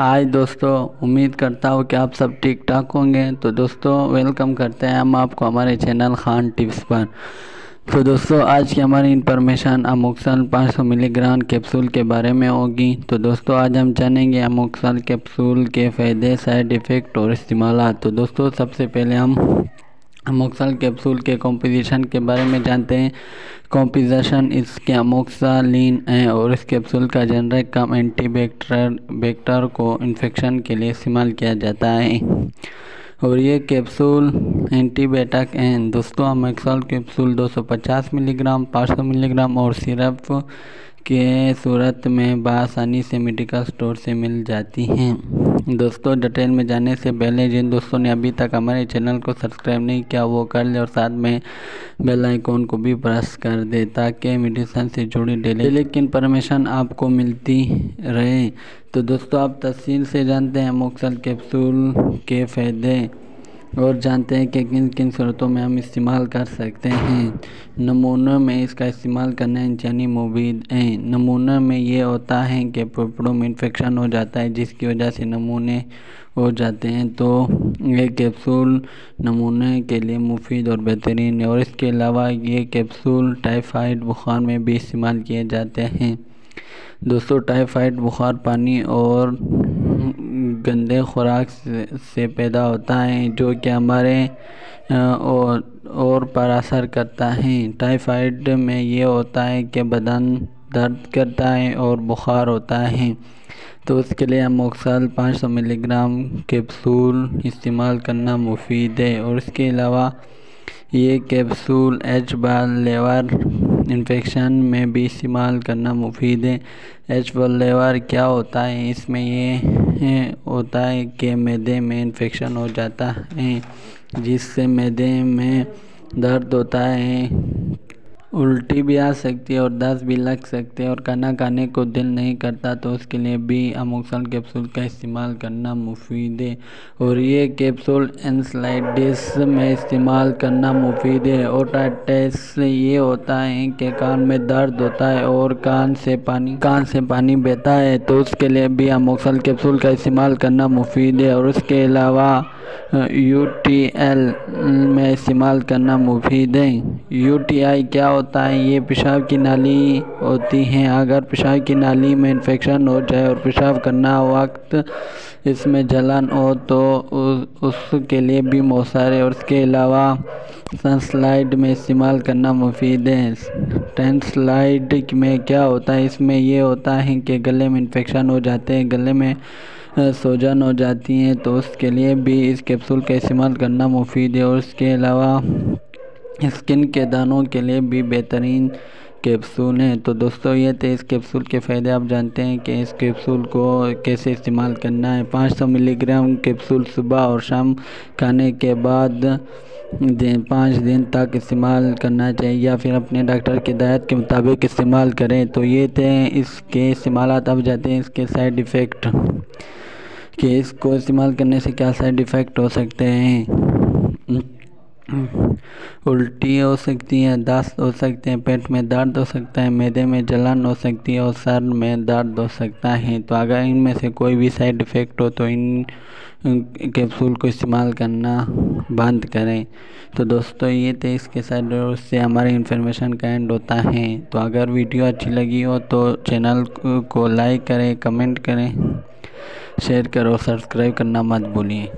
आज दोस्तों उम्मीद करता हूँ कि आप सब ठीक ठाक होंगे। तो दोस्तों वेलकम करते हैं हम आपको हमारे चैनल खान टिप्स पर। तो दोस्तों आज की हमारी इन्फॉर्मेशन अमोक्सल 500 मिलीग्राम कैप्सूल के बारे में होगी। तो दोस्तों आज हम जानेंगे अमोक्सल कैप्सूल के फ़ायदे, साइड इफ़ेक्ट और इस्तेमाल। तो दोस्तों सबसे पहले हम अमोक्सल कैप्सूल के कॉम्पोजिशन के बारे में जानते हैं। कॉम्पोजिशन इसके अमोक्सालिन है और इस कैप्सूल का जेनरिक काम बैक्टर को इन्फेक्शन के लिए इस्तेमाल किया जाता है और ये कैप्सूल एंटीबायोटिक हैं। दोस्तों अमोक्सल कैप्सूल 250 मिलीग्राम, 500 मिलीग्राम और सिरप के सूरत में बआसानी से मेडिकल स्टोर से मिल जाती हैं। दोस्तों डिटेल में जाने से पहले जिन दोस्तों ने अभी तक हमारे चैनल को सब्सक्राइब नहीं किया वो कर ले और साथ में बेल आइकॉन को भी प्रेस कर दे ताकि मेडिसिन से जुड़ी डेली की इन्फॉर्मेशन आपको मिलती रहे। तो दोस्तों आप तफसील से जानते हैं अमोक्सल कैप्सूल के फ़ायदे और जानते हैं कि किन किन सूरतों में हम इस्तेमाल कर सकते हैं। नमूनों में इसका इस्तेमाल करना इंसानी मुफीद है। नमूनों में ये होता है कि फेफड़ों में इन्फेक्शन हो जाता है जिसकी वजह से नमूने हो जाते हैं, तो ये कैप्सूल नमूने के लिए मुफीद और बेहतरीन है। और इसके अलावा ये कैप्सूल टाइफाइड बुखार में भी इस्तेमाल किए जाते हैं। दोस्तों टाइफाइड बुखार पानी और गंदे खुराक से पैदा होता है जो कि हमारे और पर असर करता है। टाइफाइड में ये होता है कि बदन दर्द करता है और बुखार होता है, तो उसके लिए अमोक्सल 500 मिलीग्राम कैप्सूल इस्तेमाल करना मुफीद है। और इसके अलावा ये कैप्सूल लीवर इन्फेक्शन में भी इस्तेमाल करना मुफीद है। लीवर क्या होता है, इसमें ये होता है कि मैदे में इन्फेक्शन हो जाता है जिससे मैदे में दर्द होता है, उल्टी भी आ सकती है और दस्त भी लग सकते हैं और खाना खाने को दिल नहीं करता, तो उसके लिए भी अमोक्सल कैप्सूल का इस्तेमाल करना मुफीद है। और ये कैप्सूल एंसाइटिस में इस्तेमाल करना मुफीद है। ओटाइटिस ये होता है कि कान में दर्द होता है और कान से पानी बहता है, तो उसके लिए भी अमोक्सल कैप्सूल का इस्तेमाल करना मुफीद है। और उसके अलावा UTI में इस्तेमाल करना मुफीद है। UTI क्या होता है, ये पेशाब की नाली होती है। अगर पेशाब की नाली में इन्फेक्शन हो जाए और पेशाब करना वक्त इसमें जलन हो तो उसके लिए भी मौसर है। और उसके अलावा टॉन्सिलाइटिस में इस्तेमाल करना मुफीद है। टॉन्सिलाइटिस में क्या होता है, इसमें ये होता है कि गले में इन्फेक्शन हो जाते हैं, गले में सूजन हो जाती हैं, तो उसके लिए भी इस कैप्सूल का इस्तेमाल करना मुफीद है। और इसके अलावा स्किन के दानों के लिए भी बेहतरीन कैप्सूल है। तो दोस्तों ये थे इस कैप्सूल के फ़ायदे। आप जानते हैं कि इस कैप्सूल को कैसे इस्तेमाल करना है। 500 मिलीग्राम कैप्सूल सुबह और शाम खाने के बाद 5 दिन तक इस्तेमाल करना चाहिए या फिर अपने डॉक्टर की हिदायत के मुताबिक इस्तेमाल करें। तो ये थे इसके इस्तेमाल। अब जाते हैं इसके साइड इफ़ेक्ट कि इसको इस्तेमाल करने से क्या साइड इफ़ेक्ट हो सकते हैं। उल्टी हो सकती है, दस्त हो सकते हैं, पेट में दर्द हो सकता है, मैदे में जलन हो सकती है और सर में दर्द हो सकता है। तो अगर इनमें से कोई भी साइड इफ़ेक्ट हो तो इन कैप्सूल को इस्तेमाल करना बंद करें। तो दोस्तों ये थे इसके साइड और उससे हमारी इन्फॉर्मेशन का एंड होता है। तो अगर वीडियो अच्छी लगी हो तो चैनल को लाइक करें, कमेंट करें, शेयर करो, सब्सक्राइब करना मत भूलिए।